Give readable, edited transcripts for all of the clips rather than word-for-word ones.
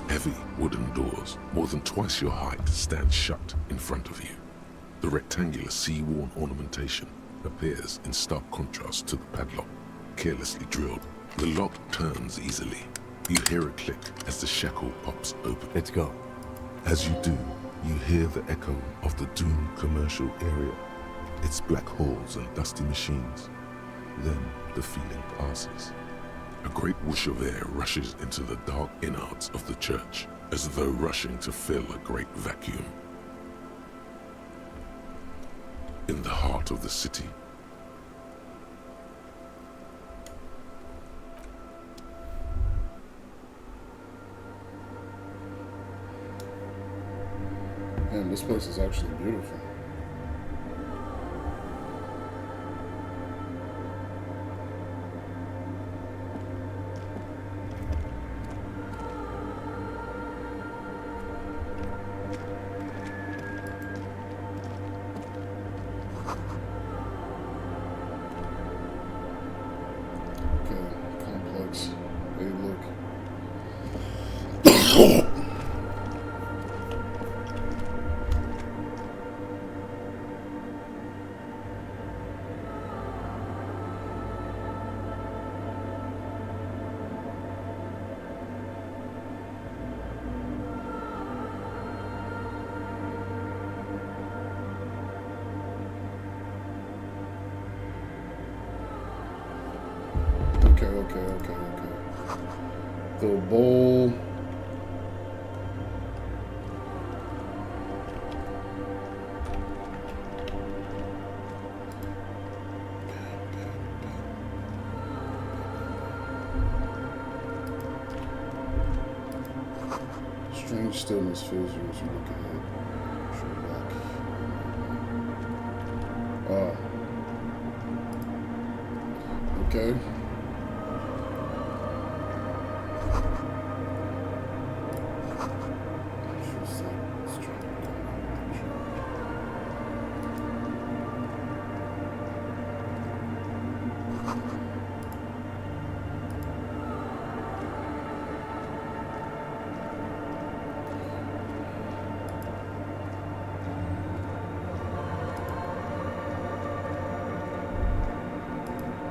Heavy wooden doors, more than twice your height, stand shut in front of you. The rectangular sea-worn ornamentation appears in stark contrast to the padlock, carelessly drilled. The lock turns easily. You hear a click as the shackle pops open. Let's go. As you do, you hear the echo of the doomed commercial area, its black halls and dusty machines. Then the feeling passes. A great whoosh of air rushes into the dark innards of the church, as though rushing to fill a great vacuum. In the heart of the city, Man, this place is actually beautiful. Okay, complex. Hey, look. Okay. The bowl. Strange stillness fills you as you look ahead. Oh. Okay.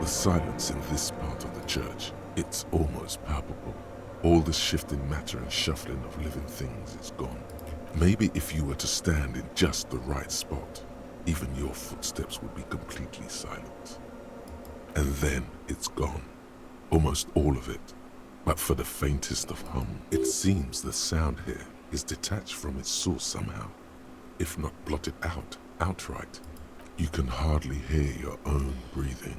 the silence in this part of the church, it's almost palpable. All this shifting matter and shuffling of living things is gone. Maybe if you were to stand in just the right spot, even your footsteps would be completely silent. And then it's gone. Almost all of it. But for the faintest of hum, it seems the sound here is detached from its source somehow. If not blotted out, outright. You can hardly hear your own breathing.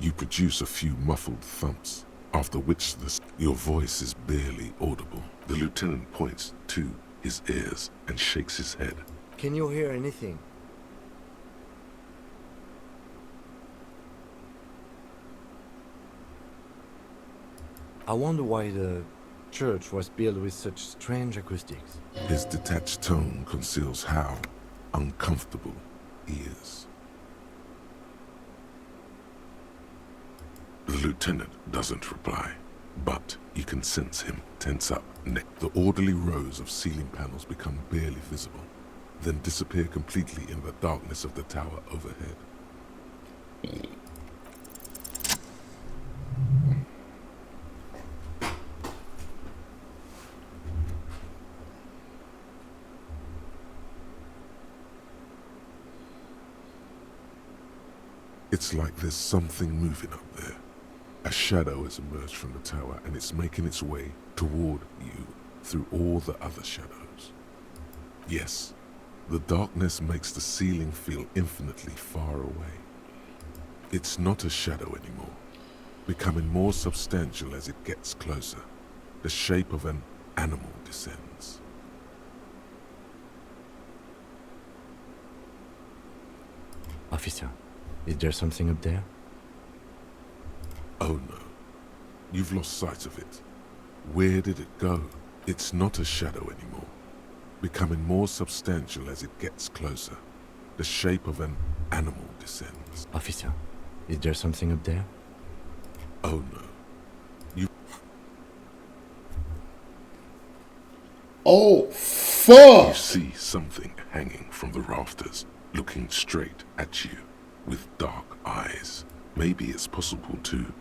You produce a few muffled thumps, after which your voice is barely audible. The lieutenant points to his ears and shakes his head. Can you hear anything? I wonder why the church was built with such strange acoustics. His detached tone conceals how uncomfortable he is. The lieutenant doesn't reply, but you can sense him tense up. The orderly rows of ceiling panels become barely visible, then disappear completely in the darkness of the tower overhead. It's like there's something moving up there. A shadow has emerged from the tower and it's making its way toward you through all the other shadows. Yes, the darkness makes the ceiling feel infinitely far away. It's not a shadow anymore, becoming more substantial as it gets closer. The shape of an animal descends. Officer, is there something up there? Oh no, you've lost sight of it. Where did it go? It's not a shadow anymore, becoming more substantial as it gets closer. The shape of an animal descends. Officer, is there something up there? Oh no, You Oh, fuck! see something hanging from the rafters, looking straight at you with dark eyes. Maybe it's possible to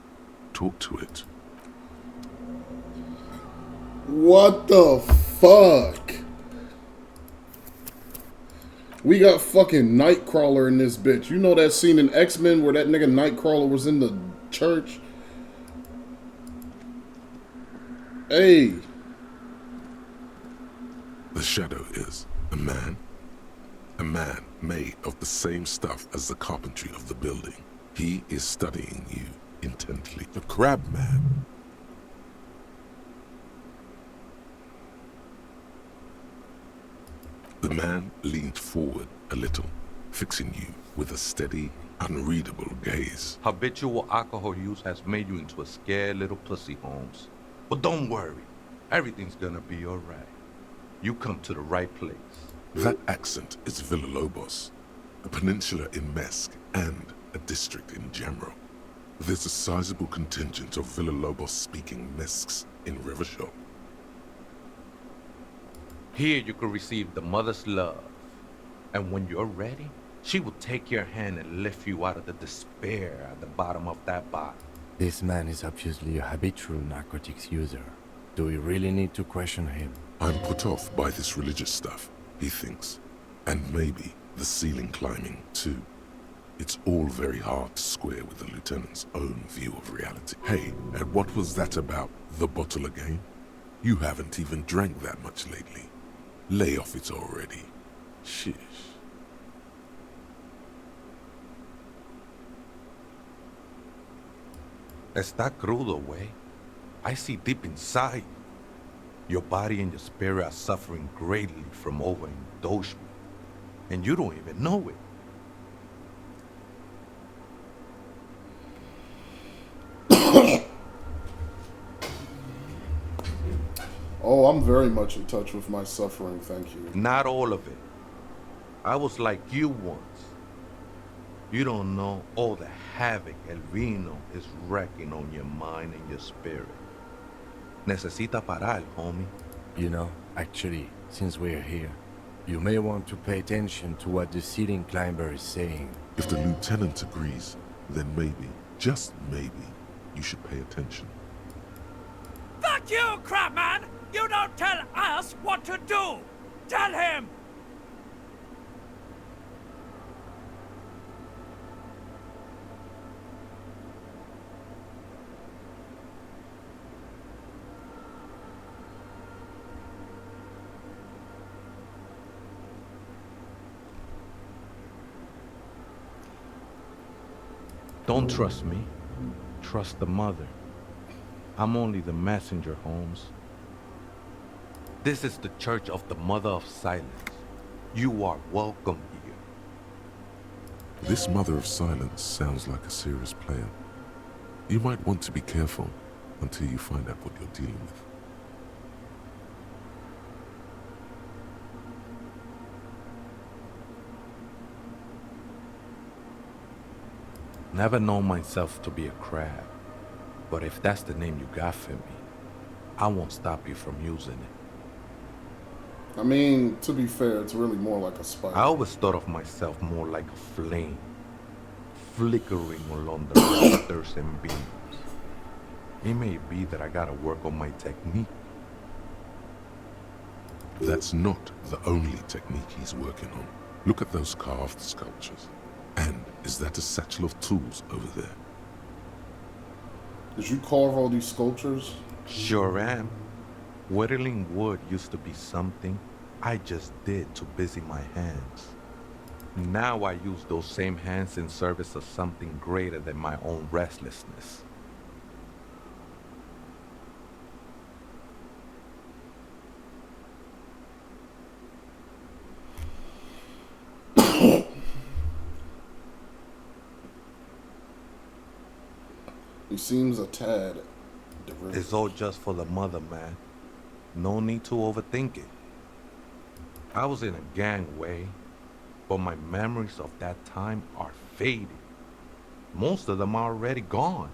talk to it. What the fuck? We got fucking Nightcrawler in this bitch. You know that scene in X-Men where that nigga Nightcrawler was in the church? Hey. The shadow is a man made of the same stuff as the carpentry of the building. He is studying you intently. The crab man. The man leaned forward a little, fixing you with a steady, unreadable gaze. Habitual alcohol use has made you into a scared little pussy, Holmes. But don't worry, everything's gonna be alright. You come to the right place. That accent is Villalobos, a peninsula in Mesk and a district in general. There's a sizable contingent of Villalobos-speaking Mesks in Rivershow. Here you can receive the mother's love. And when you're ready, she will take your hand and lift you out of the despair at the bottom of that bottle. This man is obviously a habitual narcotics user. Do we really need to question him? I'm put off by this religious stuff, he thinks. And maybe the ceiling climbing, too. It's all very hard to square with the lieutenant's own view of reality. Hey, and what was that about the bottle again? You haven't even drank that much lately. Lay off it already. Shish. Está crudo, way. I see deep inside you. Your body and your spirit are suffering greatly from overindulgence. And you don't even know it. Oh, I'm very much in touch with my suffering, thank you. Not all of it. I was like you once. You don't know all the havoc El Vino is wrecking on your mind and your spirit. Necesita parar, homie. You know, actually, since we're here, you may want to pay attention to what the ceiling climber is saying. If the lieutenant agrees, then maybe, just maybe, you should pay attention. Fuck you, Crabman! You don't tell us what to do! Tell him! Don't trust me. Trust the mother. I'm only the messenger, Holmes. This is the Church of the Mother of Silence. You are welcome here. This Mother of Silence sounds like a serious player. You might want to be careful until you find out what you're dealing with. Never known myself to be a crab. But if that's the name you got for me, I won't stop you from using it. I mean, to be fair, it's really more like a spider. I always thought of myself more like a flame, flickering along the rafters and beams. It may be that I gotta work on my technique. That's not the only technique he's working on. Look at those carved sculptures. And is that a satchel of tools over there? Did you carve all these sculptures? Sure am. Whittling wood used to be something I just did to busy my hands. Now I use those same hands in service of something greater than my own restlessness. He seems a tad derivative. It's all just for the mother, man. No need to overthink it. I was in a gangway, but my memories of that time are faded. Most of them are already gone.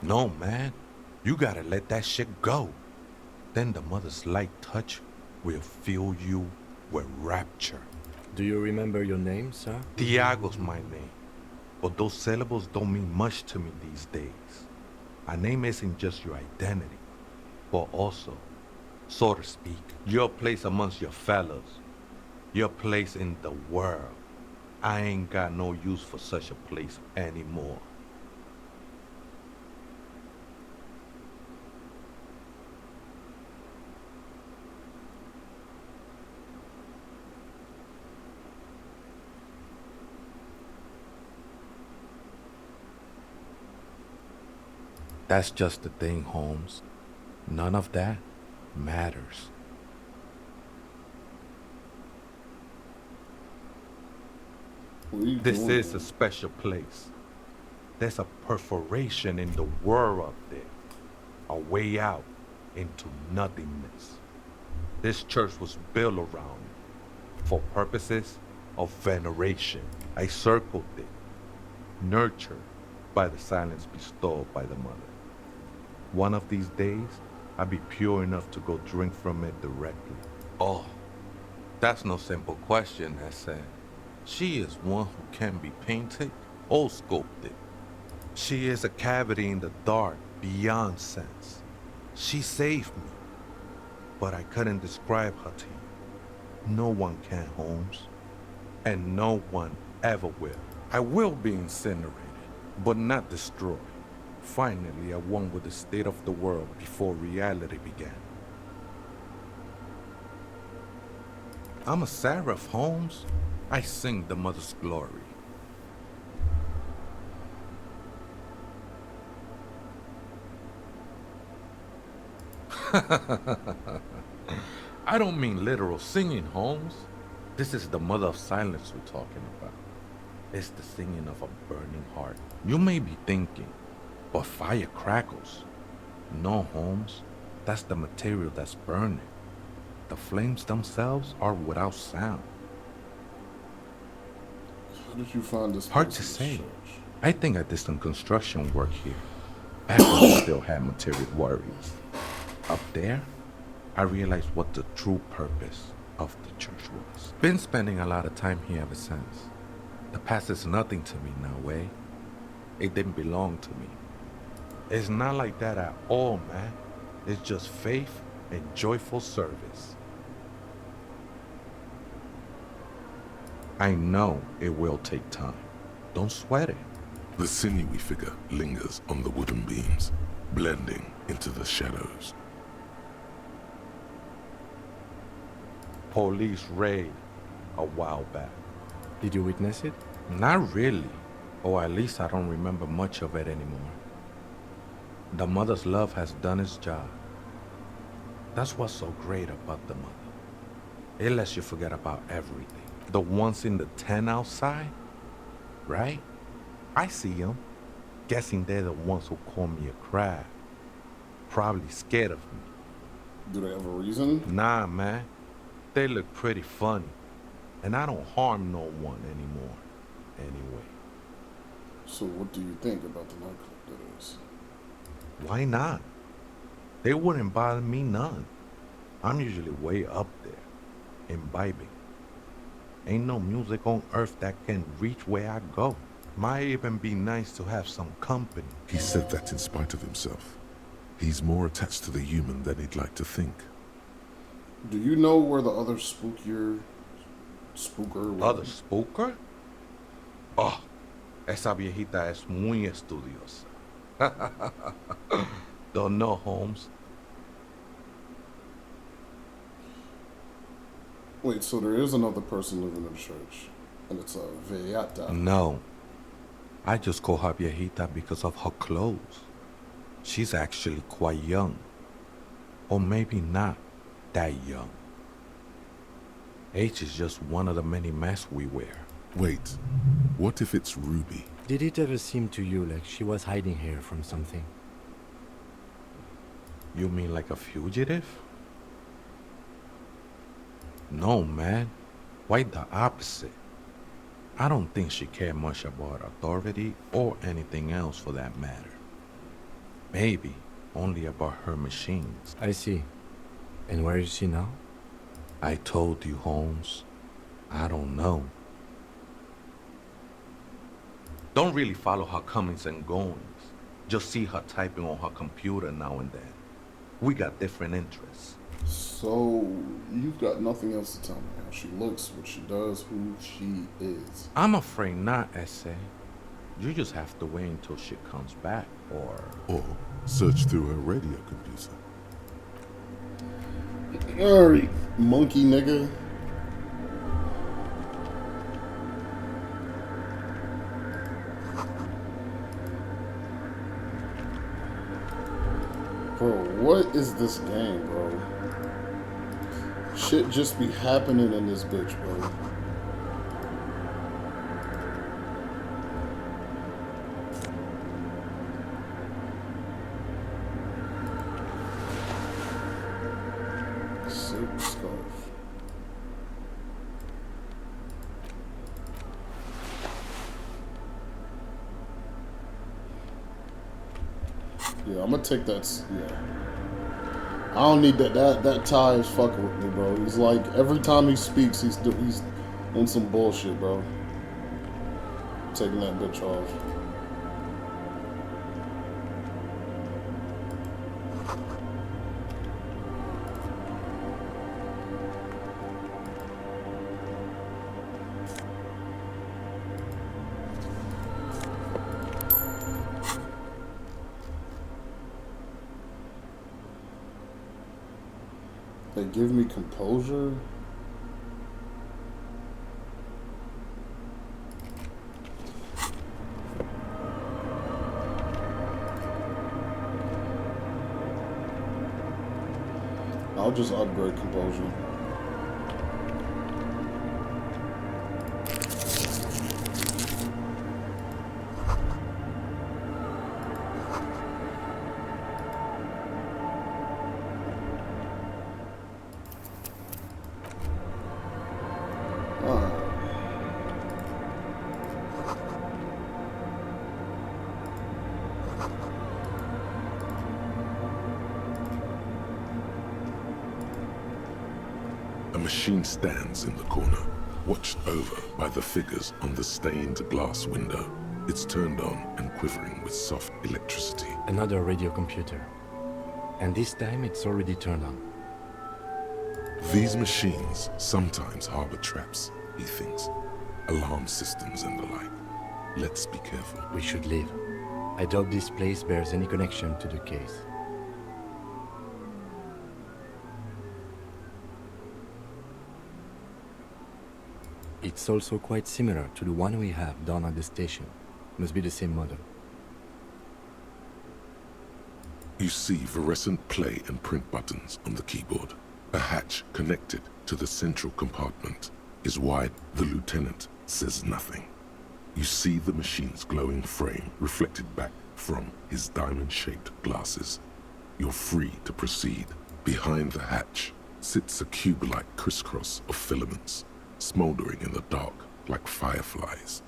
No, man. You gotta let that shit go. Then the mother's light touch will fill you with rapture. Do you remember your name, sir? Tiago's my name. But those syllables don't mean much to me these days. A name isn't just your identity, but also, so to speak, your place amongst your fellows. Your place in the world. I ain't got no use for such a place anymore. That's just the thing, Holmes. None of that matters. What are you This doing, is man? a special place. There's a perforation in the world up there. A way out into nothingness. This church was built around it for purposes of veneration. I circled it, nurtured by the silence bestowed by the mother. One of these days, I'll be pure enough to go drink from it directly. Oh, that's no simple question, I said. She is one who can be painted or sculpted. She is a cavity in the dark beyond sense. She saved me, but I couldn't describe her to you. No one can, Holmes, and no one ever will. I will be incinerated, but not destroyed. Finally, I won with the state of the world before reality began. I'm a seraph, Holmes. I sing the mother's glory. I don't mean literal singing, Holmes. This is the mother of silence we're talking about. It's the singing of a burning heart. You may be thinking, but fire crackles. No, Holmes. That's the material that's burning. The flames themselves are without sound. How did you find this? Hard place to in this say. church? I think I did some construction work here. Back when we still had material worries. Up there, I realized what the true purpose of the church was. Been spending a lot of time here ever since. The past is nothing to me now, eh? It didn't belong to me. It's not like that at all, man. It's just faith and joyful service. I know it will take time. Don't sweat it. The sinewy figure lingers on the wooden beams, blending into the shadows. Police raid a while back. Did you witness it? Not really, or at least I don't remember much of it anymore. The mother's love has done its job. That's what's so great about the mother. It lets you forget about everything. The ones in the tent outside, right? I see them. Guessing they're the ones who call me a crab. Probably scared of me. Do they have a reason? Nah, man. They look pretty funny. And I don't harm no one anymore. Anyway. So what do you think about the nightclub that is? Why not? They wouldn't bother me none. I'm usually way up there, imbibing. Ain't no music on earth that can reach where I go. Might even be nice to have some company. He said that in spite of himself. He's more attached to the human than he'd like to think. Do you know where the other spooker Other spooker? Oh, esa viejita es muy estudiosa. Don't know, Holmes. Wait, so there is another person living in the church, and it's a Veata. No. I just call her viejita because of her clothes. She's actually quite young. Or maybe not that young. Age is just one of the many masks we wear. Wait, what if it's Ruby? Did it ever seem to you like she was hiding here from something? You mean like a fugitive? No, man. Quite the opposite. I don't think she cared much about authority or anything else for that matter. Maybe only about her machines. I see. And where is she now? I told you, Holmes. I don't know. Don't really follow her comings and goings. Just see her typing on her computer now and then. We got different interests. So, you've got nothing else to tell me. How she looks, what she does, who she is. I'm afraid not, Essay. You just have to wait until she comes back, Or search through her radio computer. Alright, monkey nigga. Bro, what is this game, bro? Shit just be happening in this bitch, bro. Silk scarf. Yeah, I'm gonna take that. Yeah. I don't need that. That tie is fucking with me, bro. He's like, every time he speaks, he's on some bullshit, bro. Taking that bitch off. They give me composure. I'll just upgrade composure. A machine stands in the corner, watched over by the figures on the stained glass window. It's turned on and quivering with soft electricity. Another radio computer. And this time it's already turned on. These machines sometimes harbor traps, he thinks. Alarm systems and the like. Let's be careful. We should leave. I doubt this place bears any connection to the case. It's also quite similar to the one we have down at the station. Must be the same model. You see fluorescent play and print buttons on the keyboard. A hatch connected to the central compartment is wide. The lieutenant says nothing. You see the machine's glowing frame reflected back from his diamond-shaped glasses. You're free to proceed. Behind the hatch sits a cube-like crisscross of filaments, smoldering in the dark like fireflies.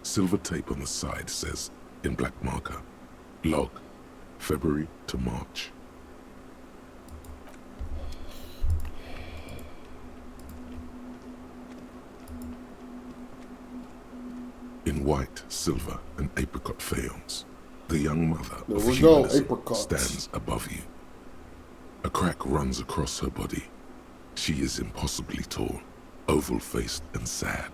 Silver tape on the side says, in black marker, log, February to March. In white, silver, and apricot faience, the young mother There of we go, humanism apricots. stands above you. A crack runs across her body. She is impossibly tall, oval-faced and sad.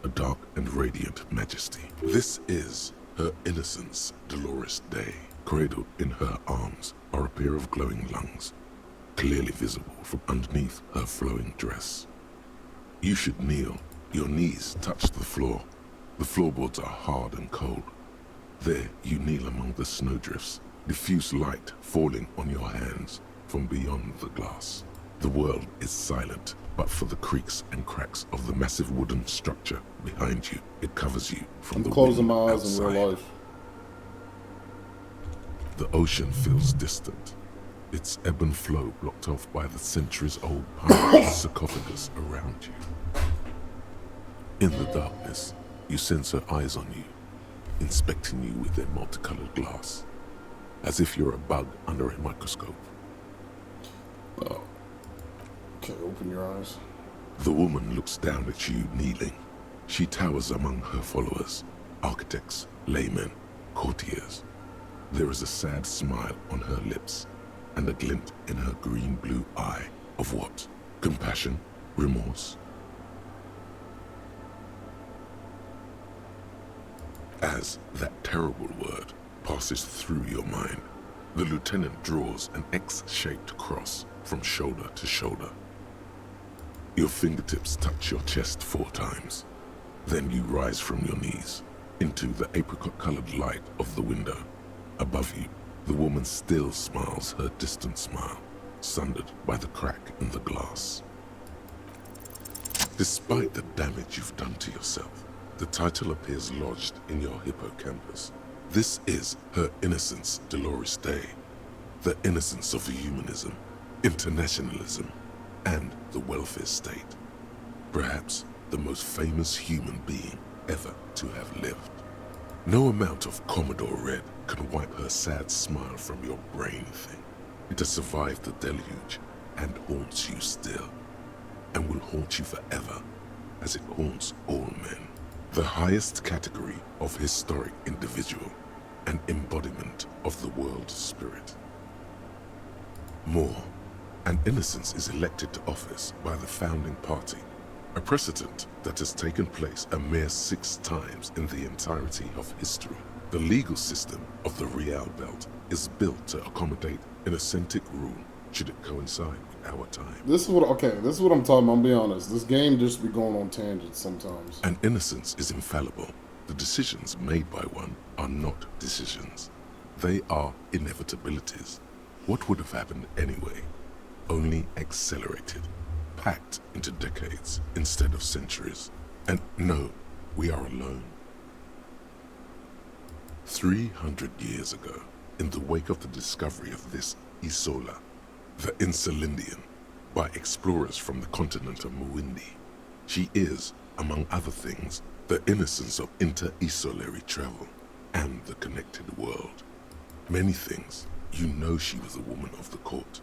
A dark and radiant majesty. This is her innocence, Dolores Day. Cradled in her arms are a pair of glowing lungs, clearly visible from underneath her flowing dress. You should kneel. Your knees touch the floor. The floorboards are hard and cold. There you kneel among the snowdrifts, diffuse light falling on your hands from beyond the glass. The world is silent, but for the creaks and cracks of the massive wooden structure behind you, it covers you from I'm the closing wind my eyes in outside. real life. The ocean feels distant, its ebb and flow blocked off by the centuries-old pirate sarcophagus around you. In the darkness, you sense her eyes on you, inspecting you with their multicolored glass. as if you're a bug under a microscope. Oh. Okay, open your eyes. The woman looks down at you kneeling. She towers among her followers, architects, laymen, courtiers. There is a sad smile on her lips and a glint in her green-blue eye of what? Compassion? Remorse? As that terrible word passes through your mind, the lieutenant draws an X-shaped cross from shoulder to shoulder. Your fingertips touch your chest 4 times. Then you rise from your knees into the apricot-colored light of the window. Above you, the woman still smiles her distant smile, sundered by the crack in the glass. Despite the damage you've done to yourself, the title appears lodged in your hippocampus. This is Her Innocence Dolores Day, the innocence of humanism, internationalism, and the welfare state. Perhaps the most famous human being ever to have lived. No amount of Commodore Red can wipe her sad smile from your brain thing. It has survived the deluge and haunts you still, and will haunt you forever, as it haunts all men. The highest category of historic individual, an embodiment of the world spirit. More, an innocence is elected to office by the founding party, a precedent that has taken place a mere 6 times in the entirety of history. The legal system of the Real Belt is built to accommodate an authentic rule should it coincide with our time. This is what I'm talking about. I'll be honest. This game just be going on tangents sometimes. And innocence is infallible. The decisions made by one are not decisions. They are inevitabilities. What would have happened anyway? Only accelerated, packed into decades instead of centuries. And no, we are alone. 300 years ago, in the wake of the discovery of this Isola, the Insulindian, by explorers from the continent of Muindi, she is, among other things, the innocence of inter-isolary travel and the connected world. Many things, you know she was a woman of the court,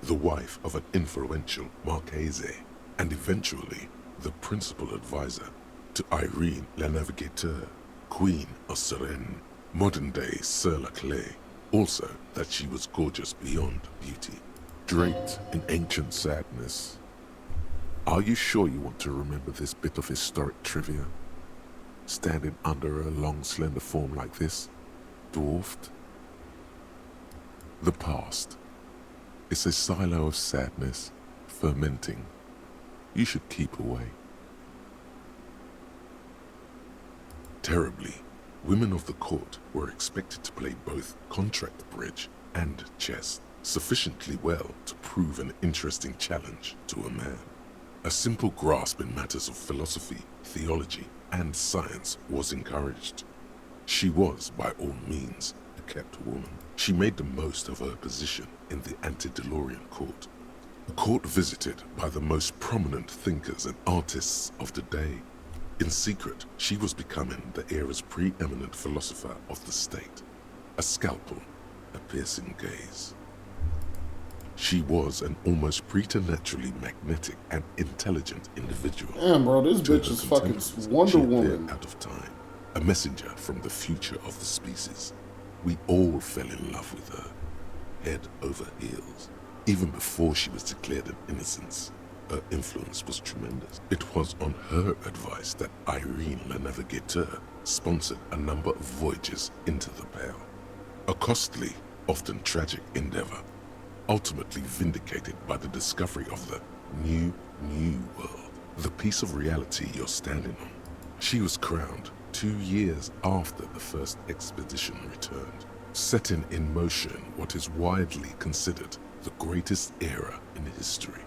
the wife of an influential Marchese, and eventually the principal advisor to Irene la Navigateur, Queen of Suresnes, modern-day Sir La Clé. Also that she was gorgeous beyond beauty, draped in ancient sadness. Are you sure you want to remember this bit of historic trivia? Standing under a long, slender form like this, dwarfed? The past. It's a silo of sadness, fermenting. You should keep away. Terribly, women of the court were expected to play both contract bridge and chess sufficiently well to prove an interesting challenge to a man. A simple grasp in matters of philosophy, theology, and science was encouraged. She was, by all means, a kept woman. She made the most of her position in the antediluvian court, a court visited by the most prominent thinkers and artists of the day. In secret, she was becoming the era's preeminent philosopher of the state, a scalpel, a piercing gaze. She was an almost preternaturally magnetic and intelligent individual. Damn, bro, this To bitch her is fucking contemporaries, Wonder she appeared Woman. out of time, a messenger from the future of the species. We all fell in love with her, head over heels, even before she was declared an innocence. Her influence was tremendous. It was on her advice that Irene la Navigateur sponsored a number of voyages into the Pale. A costly, often tragic endeavor, ultimately vindicated by the discovery of the new world, the piece of reality you're standing on. She was crowned 2 years after the first expedition returned, setting in motion what is widely considered the greatest era in history.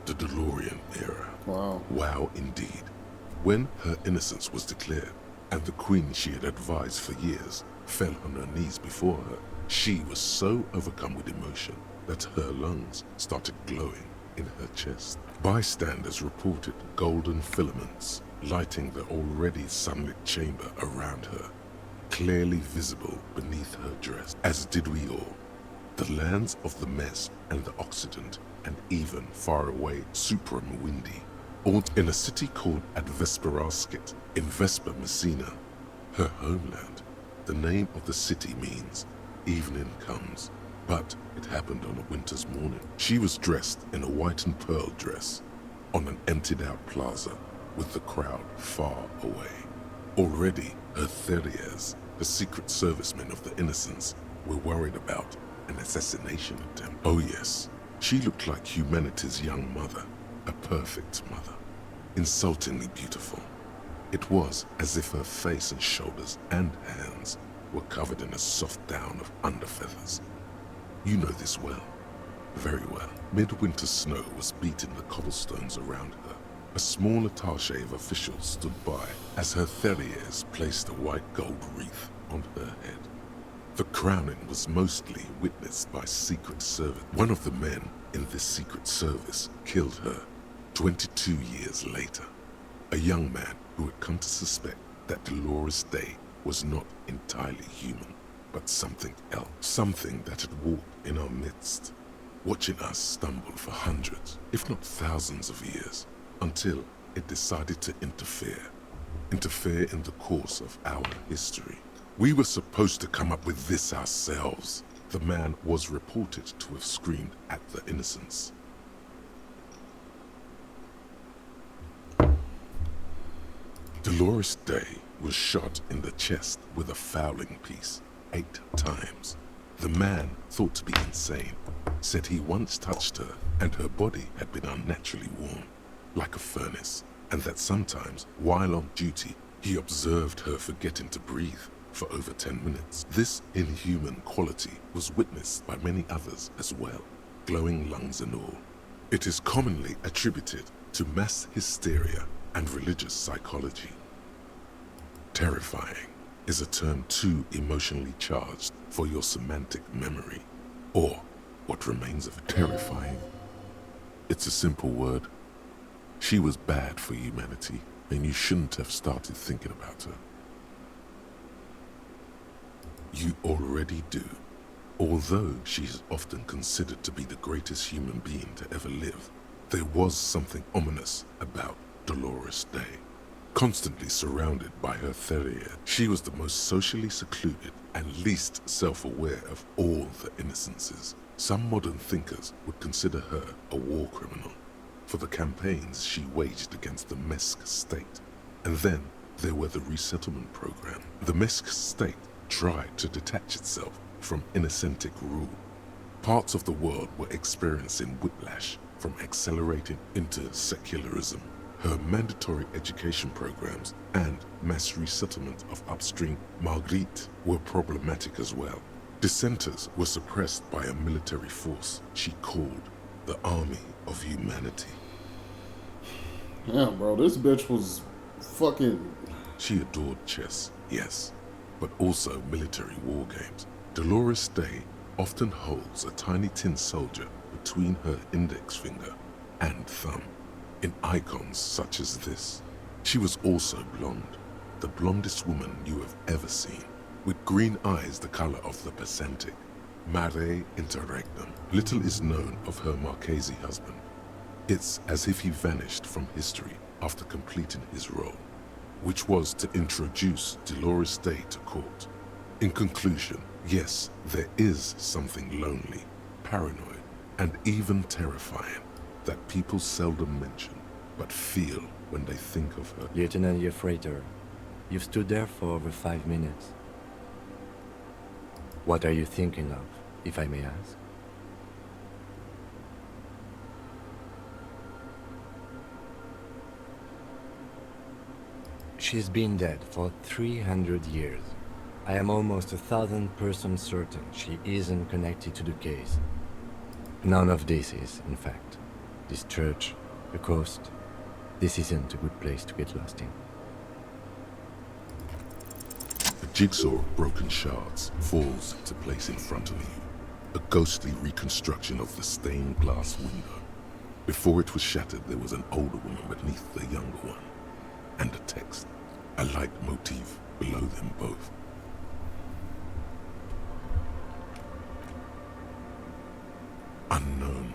The DeLorean era. Wow. Wow, indeed. When her innocence was declared, and the queen she had advised for years fell on her knees before her, she was so overcome with emotion that her lungs started glowing in her chest. Bystanders reported golden filaments lighting the already sunlit chamber around her. clearly visible beneath her dress, as did we all. The lands of the Mess and the Occident, and even far away Supram Windy, all in a city called Advesperaskit in Vesper Messina, her homeland. The name of the city means evening comes, but it happened on a winter's morning. She was dressed in a white and pearl dress on an emptied out plaza with the crowd far away. Already her Theriers, the secret servicemen of the Innocents, were worried about an assassination attempt. Oh yes, she looked like humanity's young mother, a perfect mother, insultingly beautiful. It was as if her face and shoulders and hands were covered in a soft down of underfeathers. You know this well, very well. Midwinter snow was beating the cobblestones around her. A small attache of officials stood by as her Theriers placed a white gold wreath on her head. The crowning was mostly witnessed by Secret Service. One of the men in this Secret Service killed her 22 years later. A young man who had come to suspect that Dolores Day was not entirely human, but something else. Something that had walked in our midst, watching us stumble for hundreds, if not thousands of years, until it decided to interfere in the course of our history. We were supposed to come up with this ourselves. The man was reported to have screamed at the Innocents. Dolores Day was shot in the chest with a fowling piece 8 times. The man, thought to be insane, said he once touched her and her body had been unnaturally warm, like a furnace, and that sometimes, while on duty, he observed her forgetting to breathe for over 10 minutes. This inhuman quality was witnessed by many others as well, glowing lungs and all. It is commonly attributed to mass hysteria and religious psychology. Terrifying is a term too emotionally charged for your semantic memory, or what remains of it. Terrifying. It's a simple word. She was bad for humanity, and you shouldn't have started thinking about her. You already do. Although she is often considered to be the greatest human being to ever live, there was something ominous about Dolores Day. Constantly surrounded by her Therier, she was the most socially secluded and least self-aware of all the Innocences. Some modern thinkers would consider her a war criminal for the campaigns she waged against the Mesk state. And then there were the resettlement program. The Mesk state tried to detach itself from Innocentic rule. Parts of the world were experiencing whiplash from accelerating into secularism. Her mandatory education programs and mass resettlement of upstream Marguerite were problematic as well. Dissenters were suppressed by a military force she called the Army of Humanity. Yeah, bro, this bitch was fucking... She adored chess, yes, but also military war games. Dolores Day often holds a tiny tin soldier between her index finger and thumb. In icons such as this. She was also blonde, the blondest woman you have ever seen, with green eyes the color of the Pacentic, mare interregnum. Little is known of her Marchese husband. It's as if he vanished from history after completing his role, which was to introduce Dolores Day to court. In conclusion, yes, there is something lonely, paranoid, and even terrifying that people seldom mention, but feel when they think of her. Lieutenant Yefrater, you've stood there for over 5 minutes. What are you thinking of, if I may ask? She's been dead for 300 years. I am almost 1,000% certain she isn't connected to the case. None of this is, in fact. This church, the coast, this isn't a good place to get lost in. A jigsaw of broken shards falls into place in front of you. A ghostly reconstruction of the stained glass window. Before it was shattered, there was an older woman beneath the younger one. And a text, a light motif below them both. unknown.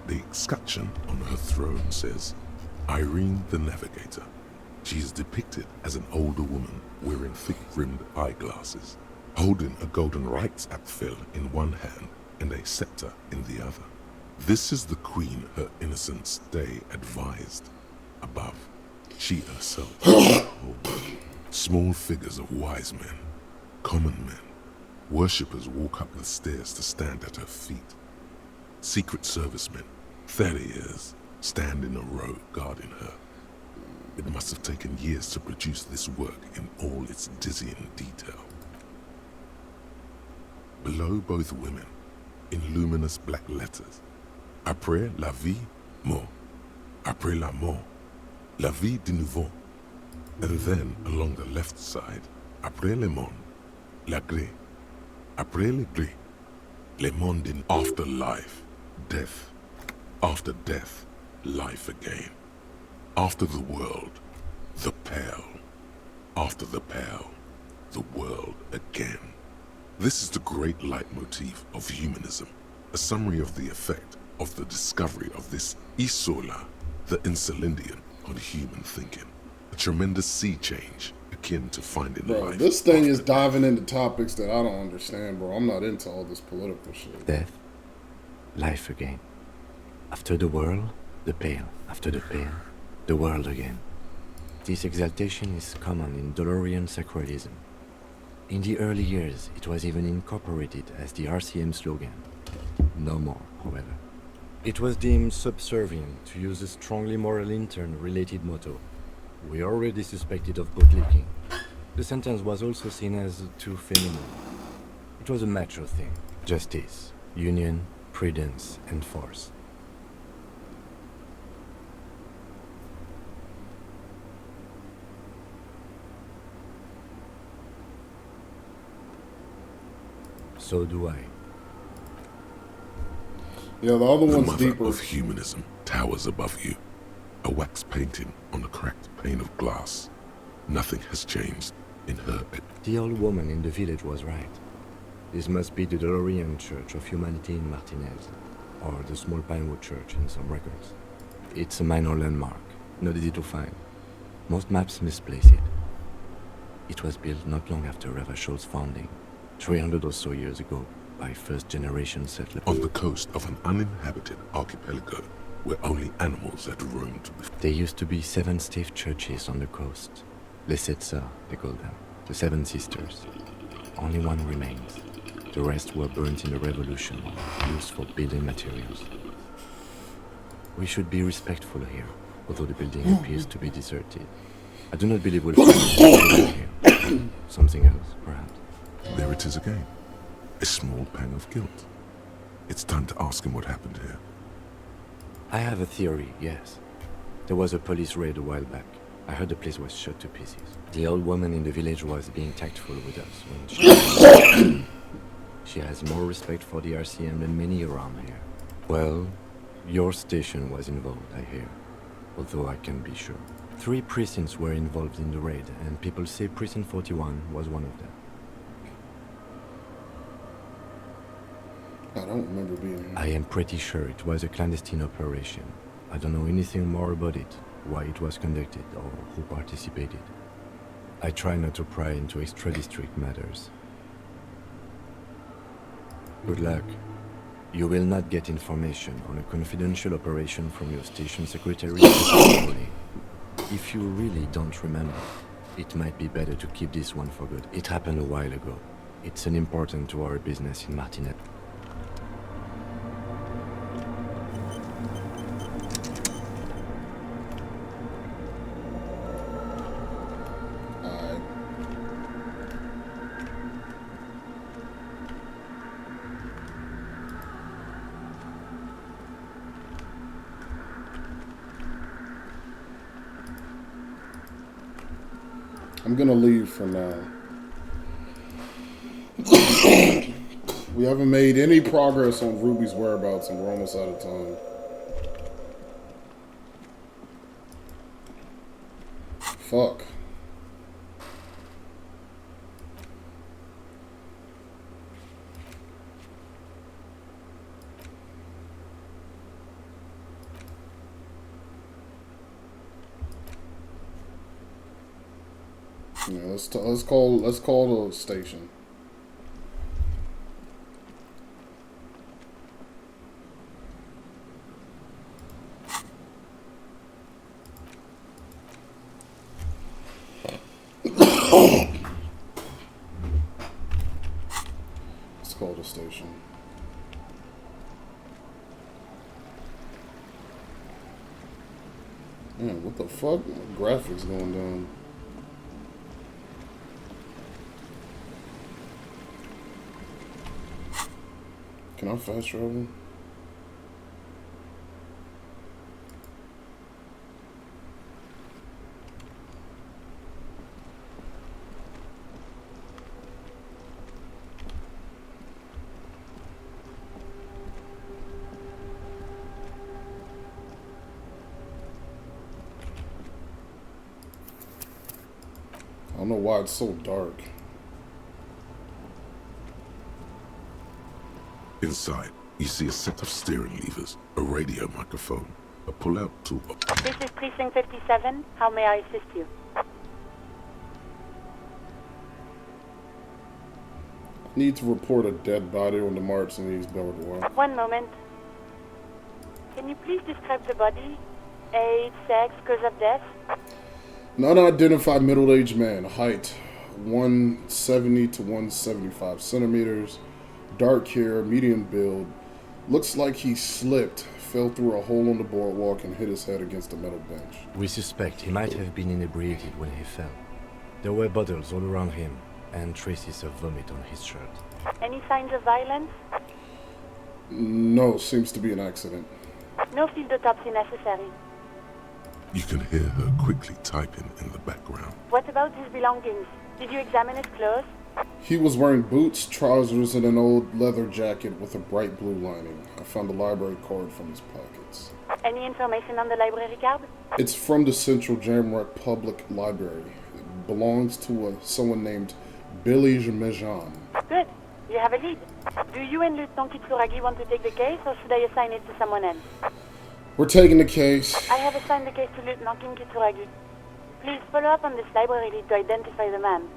The escutcheon on her throne says, Irene the Navigator. She is depicted as an older woman wearing thick-rimmed eyeglasses, holding a golden Reichsapfel in one hand and a scepter in the other. This is the queen her innocent stay advised. Above, she herself holds small figures of wise men, common men. Worshippers walk up the stairs to stand at her feet. Secret servicemen, farriers, stand in a row guarding her. It must have taken years to produce this work in all its dizzying detail. Below both women, in luminous black letters, Après la vie, mort. Après la mort, la vie de nouveau. And then, along the left side, Après le monde, la gré. Après le gré, le monde in afterlife, death. After death, life again. After the world, the pale. After the pale, the world again. This is the great leitmotif of humanism, a summary of the effect of the discovery of this Isola, the Insulindian, on human thinking. A tremendous sea change akin to finding Bro, life. this thing is diving into topics that I don't understand, bro. I'm not into all this political shit. Death, life again. After the world, the pale. After the pale, the world again. This exaltation is common in Dolorian sacralism. In the early years, it was even incorporated as the RCM slogan. No more, however. It was deemed subservient to use a strongly moral intern-related motto. We already suspected of bootlicking. The sentence was also seen as too feminine. It was a macho thing. Justice, union, prudence, and force. So do I. Yeah, the other The one's mother deeper. of humanism towers above you, a wax painting on a cracked pane of glass. Nothing has changed in her. The old woman in the village was right. This must be the Dolorian Church of Humanity in Martinez, or the Small Pinewood Church in some records. It's a minor landmark, not easy to find. Most maps misplace it. It was built not long after Ravachol's founding, 300 or so years ago, by first-generation settlers. On the coast of an uninhabited archipelago where only animals had roamed before. There used to be 7 stave churches on the coast. Les Sept Sœurs, they call them. The 7 Sisters. Only one remains. The rest were burnt in the revolution, used for building materials. We should be respectful here, although the building appears to be deserted. I do not believe we'll find anything here. Something else, perhaps. There it is again. A small pang of guilt. It's time to ask him what happened here. I have a theory, yes. There was a police raid a while back. I heard the place was shot to pieces. The old woman in the village was being tactful with us when she has more respect for the RCM than many around here. Well, your station was involved, I hear. Although I can't be sure. 3 precincts were involved in the raid, and people say Precinct 41 was one of them. I don't remember being here. I am pretty sure it was a clandestine operation. I don't know anything more about it, why it was conducted, or who participated. I try not to pry into extra-district matters. Good luck. You will not get information on a confidential operation from your station secretary. If you really don't remember, it might be better to keep this one for good. It happened a while ago. It's unimportant to our business in Martinet. Alright. I'm gonna leave for now. We haven't made any progress on Ruby's whereabouts and we're almost out of time. Fuck. Yeah, let's call the station. Let's call the station. Man, what the fuck? My graphics going down. Can I fast travel? I don't know why it's so dark. Inside, you see a set of steering levers, a radio microphone, a pull-out toolbox. This is Precinct 57. How may I assist you? Need to report a dead body on the Martinez Boulevard. One moment. Can you please describe the body? Age, sex, cause of death? An unidentified middle-aged man, height 170 to 175 centimeters, dark hair, medium build. Looks like he slipped, fell through a hole on the boardwalk and hit his head against a metal bench. We suspect he might have been inebriated when he fell. There were bottles all around him, and traces of vomit on his shirt. Any signs of violence? No, seems to be an accident. No field autopsy necessary. You can hear her quickly typing in the background. What about his belongings? Did you examine his clothes? He was wearing boots, trousers, and an old leather jacket with a bright blue lining. I found a library card from his pockets. Any information on the library card? It's from the Central Jamrock Public Library. It belongs to someone named Billy Mejan. Good. You have a lead. Do you and Lieutenant Kitsuragi want to take the case, or should I assign it to someone else? We're taking the case. I have assigned the case to Lieutenant Kitsuragi. Please follow up on this library lead to identify the man.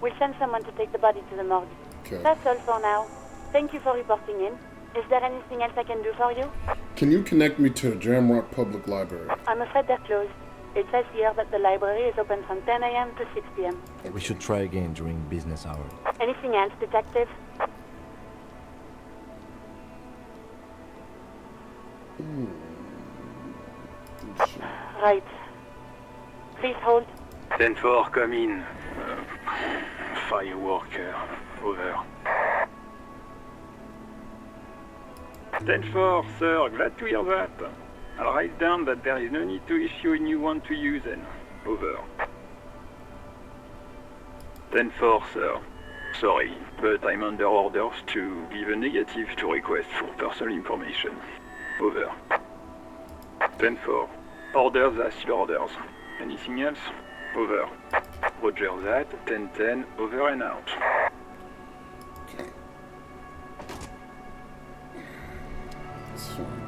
We'll send someone to take the body to the morgue. Okay. That's all for now. Thank you for reporting in. Is there anything else I can do for you? Can you connect me to the Jamrock Public Library? I'm afraid they're closed. It says here that the library is open from 10 a.m. to 6 p.m. We should try again during business hours. Anything else, Detective? Right. Please hold. 10-4, come in. Fireworker, over. 10-4, sir, glad to hear that. I'll write down that there is no need to issue a new one to you then. Over. 10-4, sir. Sorry, but I'm under orders to give a negative to request for personal information. Over. 10-4. Orders as your orders. Anything else? Over. Roger that. 10-10. Over and out. Okay. That's fine.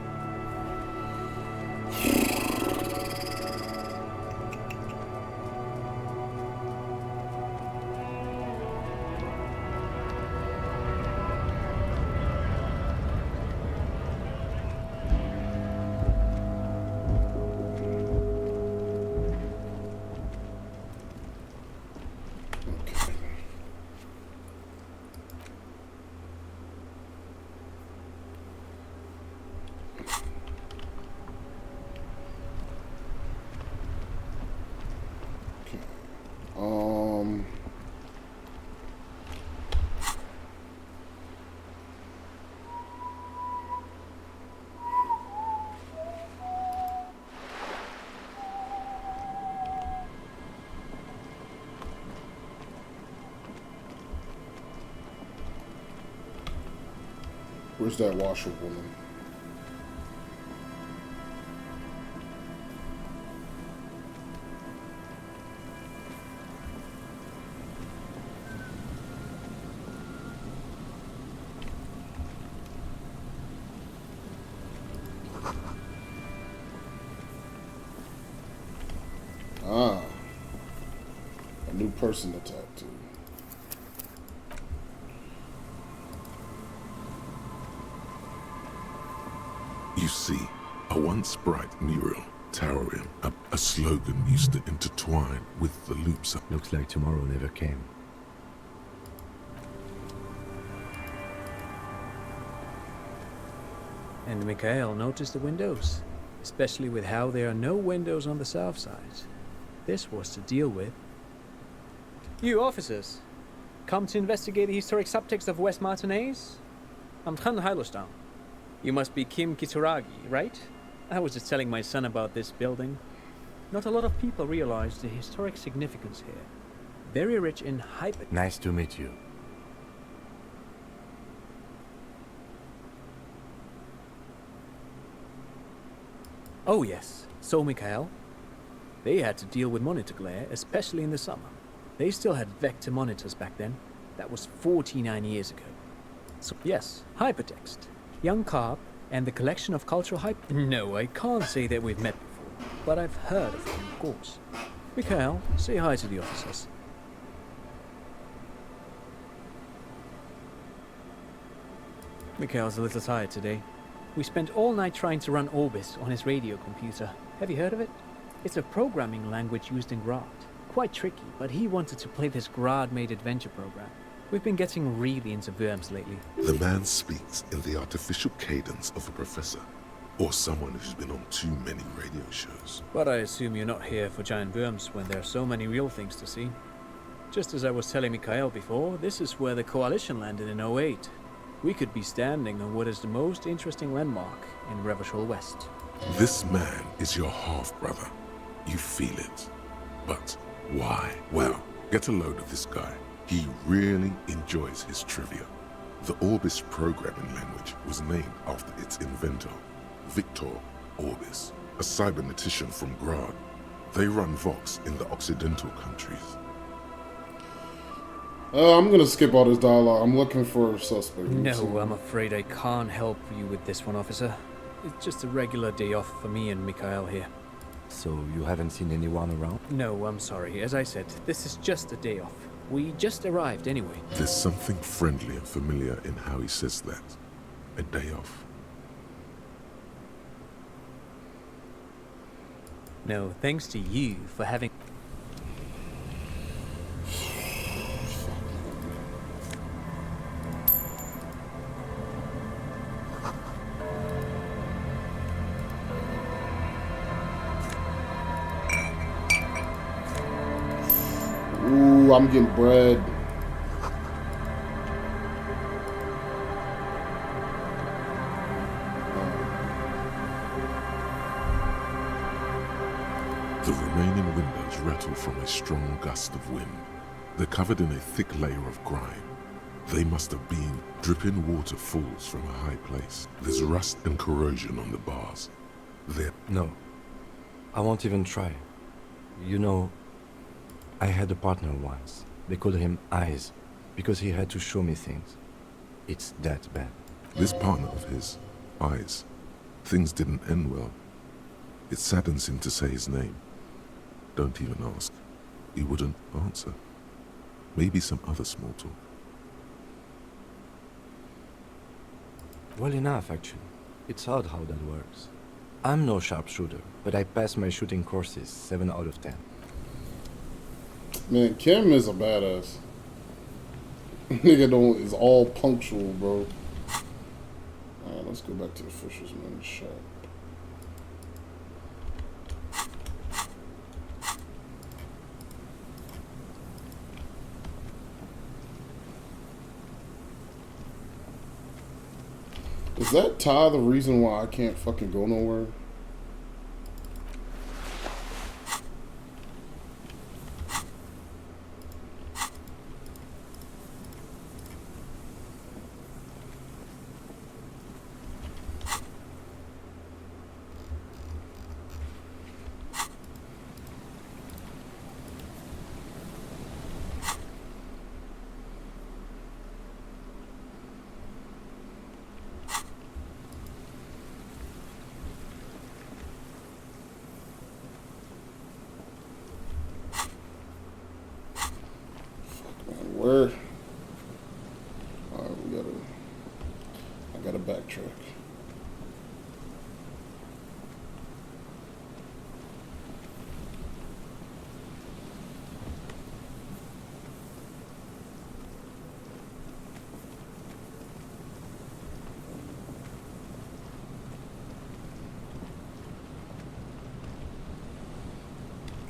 Where's that washerwoman? Ah, a new person to talk to. You see, a once bright mural towering up a slogan used to intertwine with the loops. Looks like tomorrow never came. And Mikhail noticed the windows, especially with how there are no windows on the south side. This was to deal with. You officers, come to investigate the historic subtext of West Martinez? I'm Tran Heilostan. You must be Kim Kituragi, right? I was just telling my son about this building. Not a lot of people realize the historic significance here. Very rich in hyper... Nice to meet you. Oh yes, so Mikhail. They had to deal with monitor glare, especially in the summer. They still had vector monitors back then. That was 49 years ago. So yes, hypertext. Young Carp and the collection of cultural hype... No, I can't say that we've met before, but I've heard of him, of course. Mikhail, say hi to the officers. Mikhail's a little tired today. We spent all night trying to run Orbis on his radio computer. Have you heard of it? It's a programming language used in Grad. Quite tricky, but he wanted to play this Grad-made adventure program. We've been getting really into Worms lately. The man speaks in the artificial cadence of a professor, or someone who's been on too many radio shows. But I assume you're not here for giant worms when there are so many real things to see. Just as I was telling Mikhail before, this is where the Coalition landed in '08. We could be standing on what is the most interesting landmark in Revachol West. This man is your half-brother. You feel it. But why? Well, get a load of this guy. He really enjoys his trivia. The Orbis programming language was named after its inventor, Victor Orbis, a cybernetician from Grad. They run Vox in the Occidental countries. I'm gonna skip all this dialogue. I'm looking for a suspect. No, I'm afraid I can't help you with this one, officer. It's just a regular day off for me and Mikhail here. So you haven't seen anyone around? No, I'm sorry. As I said, this is just a day off. We just arrived anyway. There's something friendly and familiar in how he says that. A day off. No, thanks to you for having... Ooh, I'm getting bread. The remaining windows rattle from a strong gust of wind. They're covered in a thick layer of grime. They must have been. Dripping water falls from a high place. There's rust and corrosion on the bars. No. I won't even try. You know, I had a partner once. They called him Eyes, because he had to show me things. It's that bad. This partner of his, Eyes, things didn't end well. It saddens him to say his name. Don't even ask. He wouldn't answer. Maybe some other small talk. Well enough, actually. It's odd how that works. I'm no sharpshooter, but I passed my shooting courses 7 out of 10. Man, Kim is a badass. Nigga is all punctual, bro. Alright, let's go back to the Fisherman's shop. Is that Ty the reason why I can't fucking go nowhere?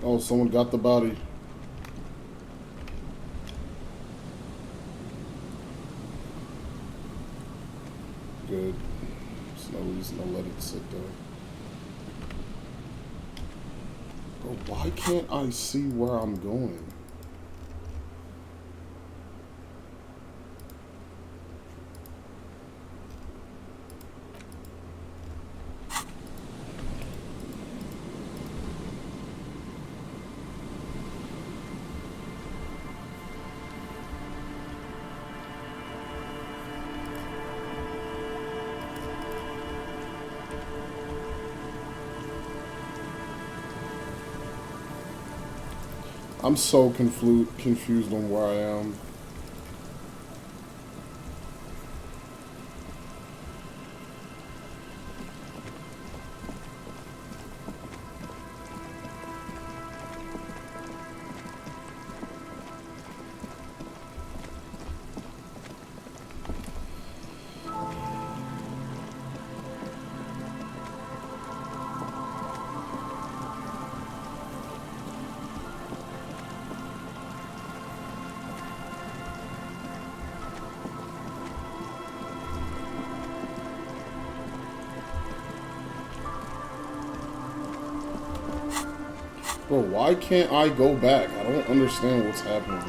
Oh, someone got the body. Good. There's no reason to let it sit there. Bro, why can't I see where I'm going? I'm so confused on where I am. Bro, why can't I go back? I don't understand what's happening.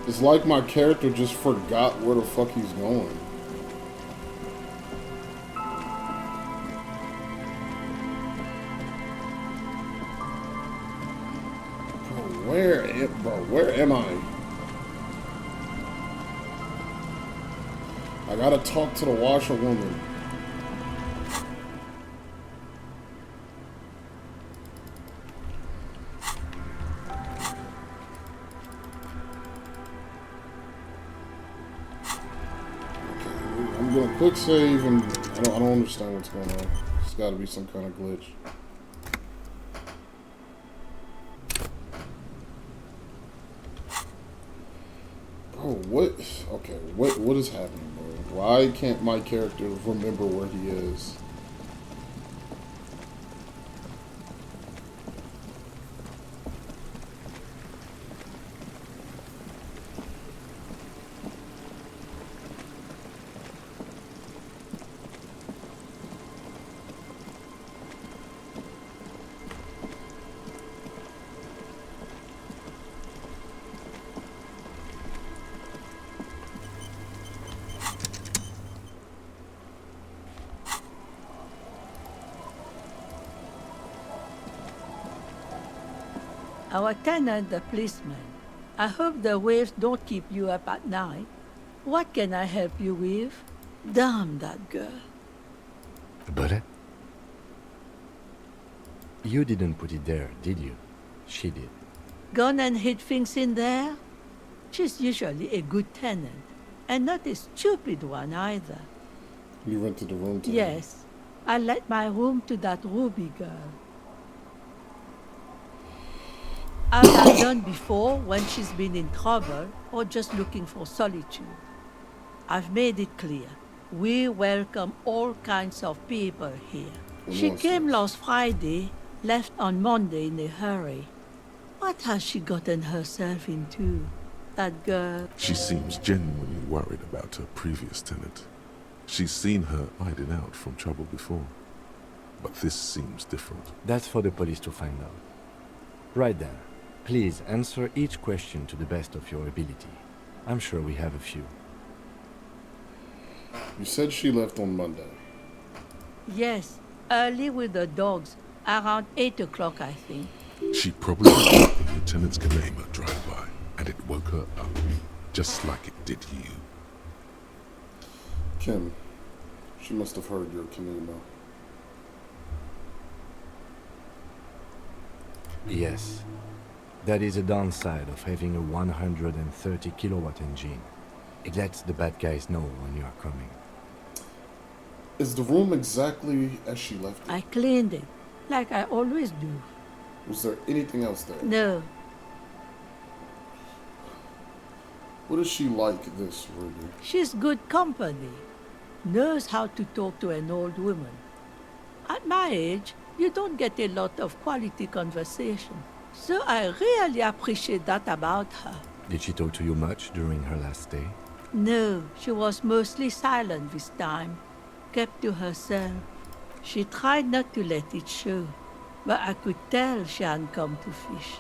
It's like my character just forgot where the fuck he's going. Bro, where am I? I gotta talk to the washerwoman. I'm gonna quick save and I don't understand what's going on. It's gotta be some kind of glitch. Bro, what? Okay, what is happening, bro? Why can't my character remember where he is? Our tenant, the policeman. I hope the waves don't keep you up at night. What can I help you with? Damn that girl. But you didn't put it there, did you? She did. Gone and hid things in there? She's usually a good tenant, and not a stupid one either. You rented the room to her? Yes. I let my room to that Ruby girl. As I've done before when she's been in trouble or just looking for solitude. I've made it clear. We welcome all kinds of people here. She came last Friday, left on Monday in a hurry. What has she gotten herself into? That girl. She seems genuinely worried about her previous tenant. She's seen her hiding out from trouble before. But this seems different. That's for the police to find out. Right then. Please answer each question to the best of your ability. I'm sure we have a few. You said she left on Monday. Yes, early with the dogs, around 8 o'clock, I think. She probably thought the lieutenant's Kanema drive by, and it woke her up, just like it did you. Kim, she must have heard your Kanema. Yes. That is a downside of having a 130 kilowatt engine. It lets the bad guys know when you are coming. Is the room exactly as she left it? I cleaned it, like I always do. Was there anything else there? No, What is she like, this Ruby? she's good company. Knows how to talk to an old woman. At my age, you don't get a lot of quality conversation. So I really appreciate that about her. Did she talk to you much during her last day? No, she was mostly silent this time, kept to herself. She tried not to let it show, but I could tell she hadn't come to fish.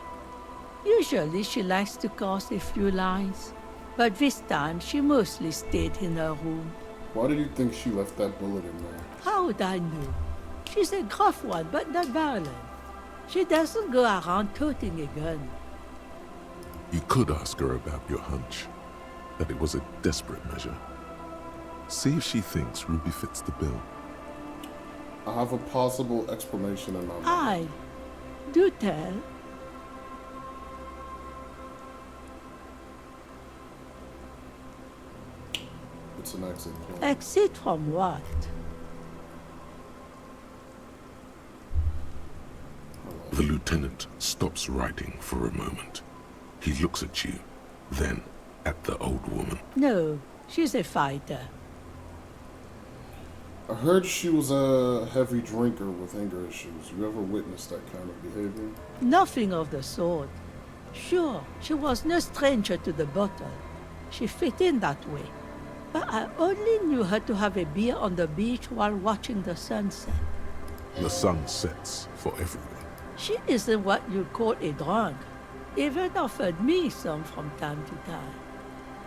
Usually she likes to cast a few lines, but this time she mostly stayed in her room. Why did you think she left that bullet in there? How would I know? She's a gruff one, but not violent. She doesn't go around toting a gun. You could ask her about your hunch, that it was a desperate measure. See if she thinks Ruby fits the bill. I have a possible explanation in my mind. Aye, do tell. It's an exit plan. Exit from what? The lieutenant stops writing for a moment. He looks at you, then at the old woman. No, she's a fighter. I heard she was a heavy drinker with anger issues. You ever witnessed that kind of behavior? Nothing of the sort. Sure, she was no stranger to the bottle. She fit in that way. But I only knew her to have a beer on the beach while watching the sunset. The sun sets for everyone. She isn't what you'd call a drunk. Even offered me some from time to time.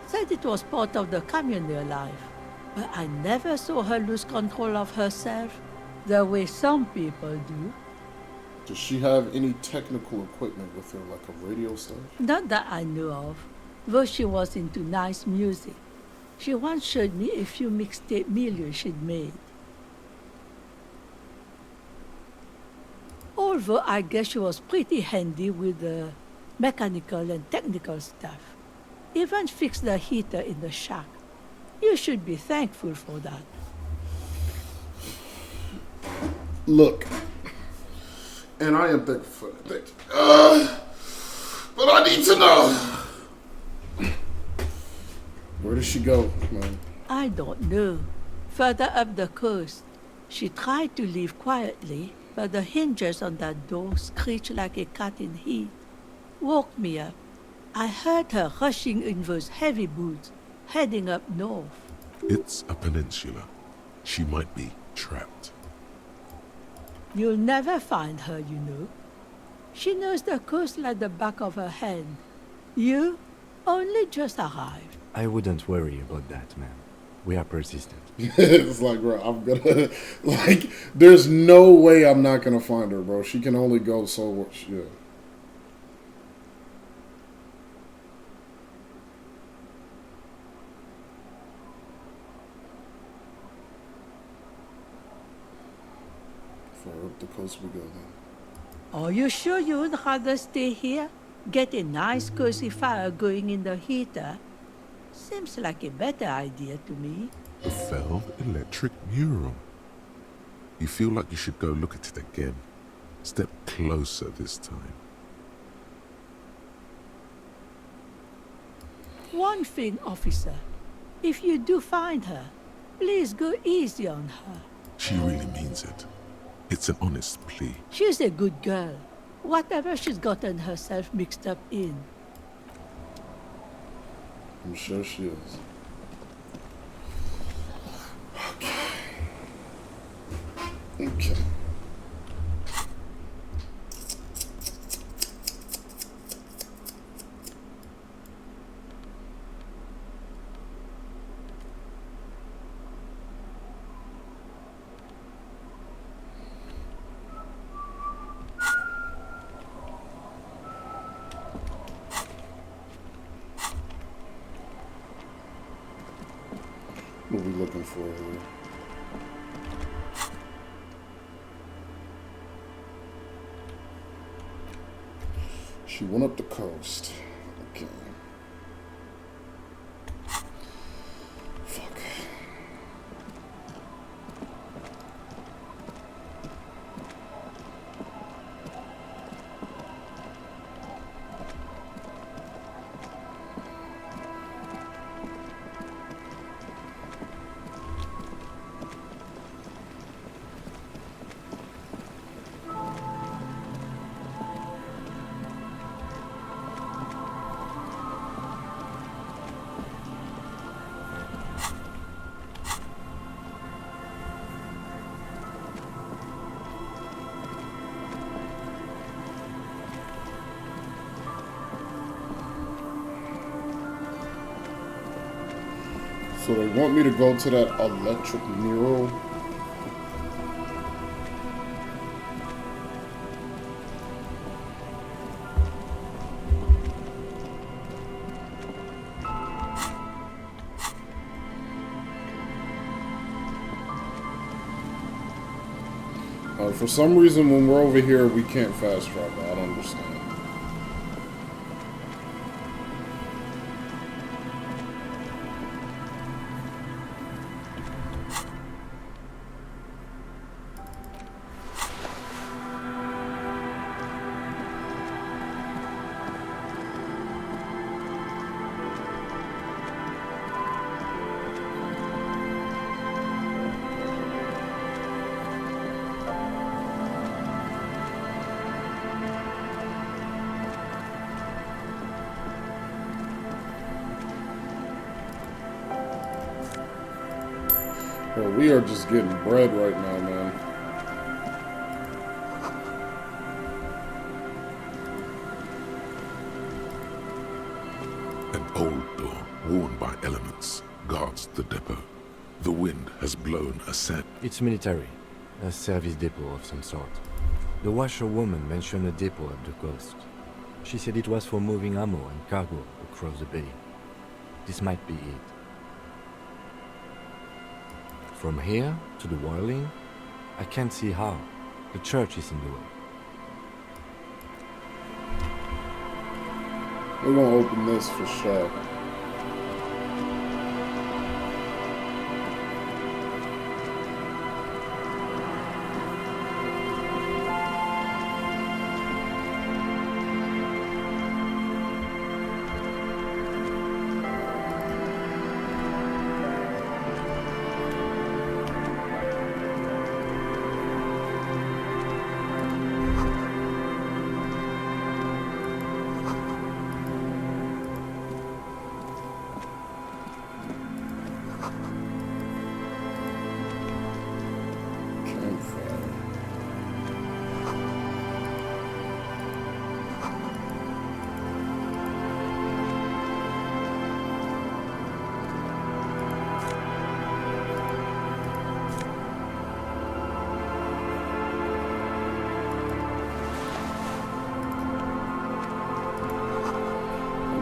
Said it was part of the communal life. But I never saw her lose control of herself, the way some people do. Does she have any technical equipment with her, like a radio set? Not that I know of, though she was into nice music. She once showed me a few mixtape millions she'd made. Although I guess she was pretty handy with the mechanical and technical stuff. Even fixed the heater in the shack. You should be thankful for that. Look, and I am thankful for that. But I need to know. Where does she go, man? I don't know. Further up the coast. She tried to leave quietly, but the hinges on that door screeched like a cat in heat. Woke me up. I heard her rushing in those heavy boots, heading up north. It's a peninsula. She might be trapped. You'll never find her, you know. She knows the coast like the back of her hand. You only just arrived. I wouldn't worry about that, man. We are persistent. It's like, bro, I'm gonna, like, there's no way I'm not gonna find her, bro. She can only go so much, yeah. Far up the coast we go, then. Are you sure you would rather stay here? Get a nice cozy fire going in the heater? Seems like a better idea to me. The felled electric mural. You feel like you should go look at it again. Step closer this time. One thing, officer. If you do find her, please go easy on her. She really means it. It's an honest plea. She's a good girl. Whatever she's gotten herself mixed up in. I'm sure she is. Okay. What are we looking for here? She went up the coast. Okay. Fuck. So they want me to go to that electric mural. For some reason, when we're over here, we can't fast travel. I don't understand. Well, we are just getting bread right now, man. An old door, worn by elements, guards the depot. The wind has blown a scent. It's military. A service depot of some sort. The washerwoman mentioned a depot at the coast. She said it was for moving ammo and cargo across the bay. This might be it. From here to the whirling, I can't see how. The church is in the way. We're gonna open this for sure.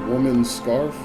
Woman's scarf.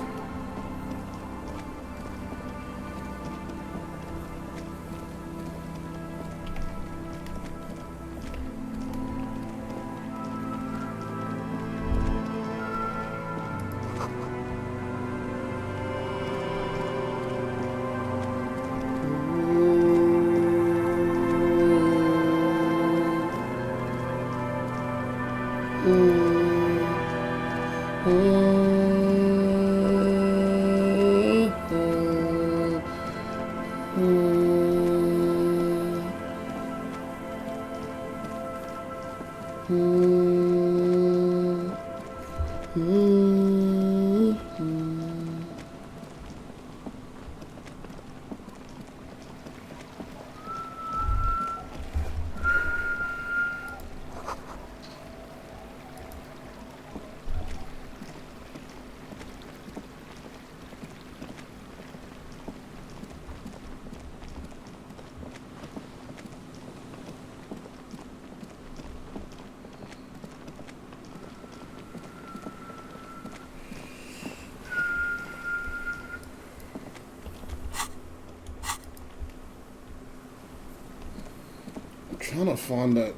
Trying to find that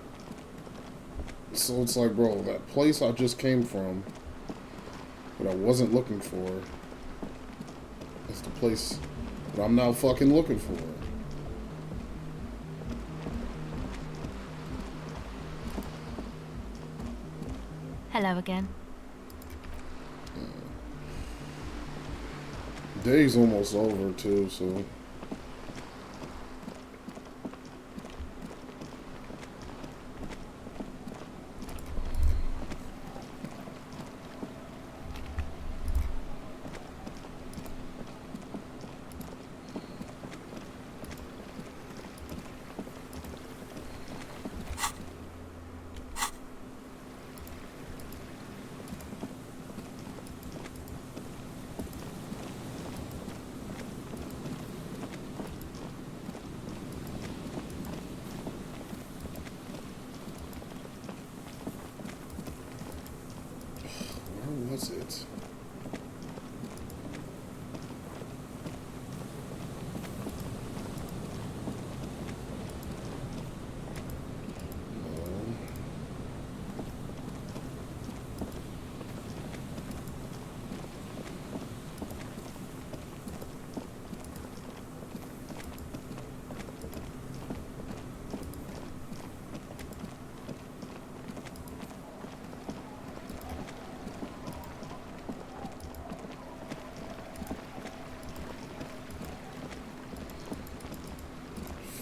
So it's like, bro, that place I just came from, that I wasn't looking for, that's the place that I'm now fucking looking for. Hello again. Day's almost over too, so. Where was it?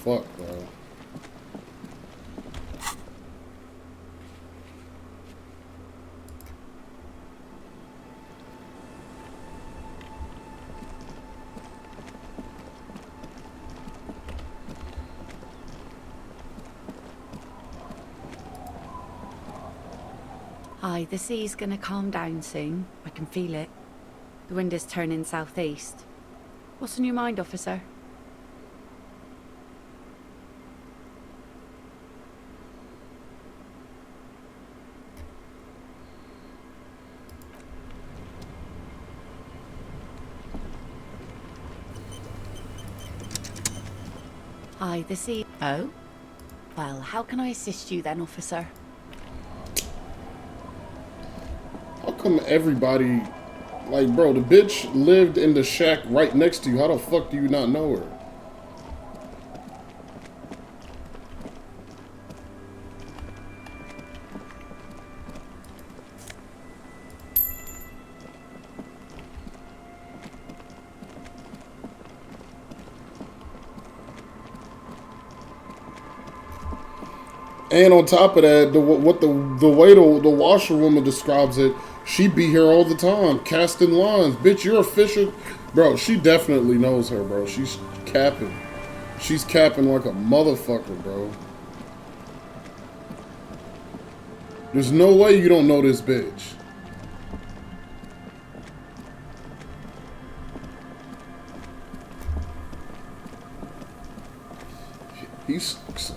Fuck, bro. Hi, the sea's gonna calm down soon. I can feel it. The wind is turning southeast. What's on your mind, officer? Hi, the sea. Oh? Well, how can I assist you then, officer? How come everybody, like, bro, the bitch lived in the shack right next to you. How the fuck do you not know her? And on top of that, the way the washerwoman describes it, she be here all the time, casting lines. Bitch, you're a fisher. Bro, she definitely knows her, bro. She's capping. She's capping like a motherfucker, bro. There's no way you don't know this bitch.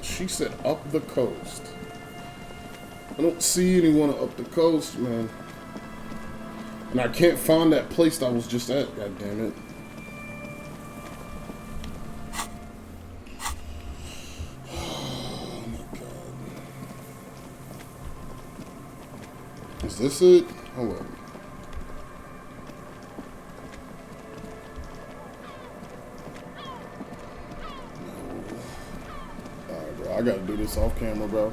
She said up the coast. I don't see anyone up the coast, man. And I can't find that place that I was just at, god damn it. Oh my god. Is this it? Hold on. I gotta do this off camera, bro.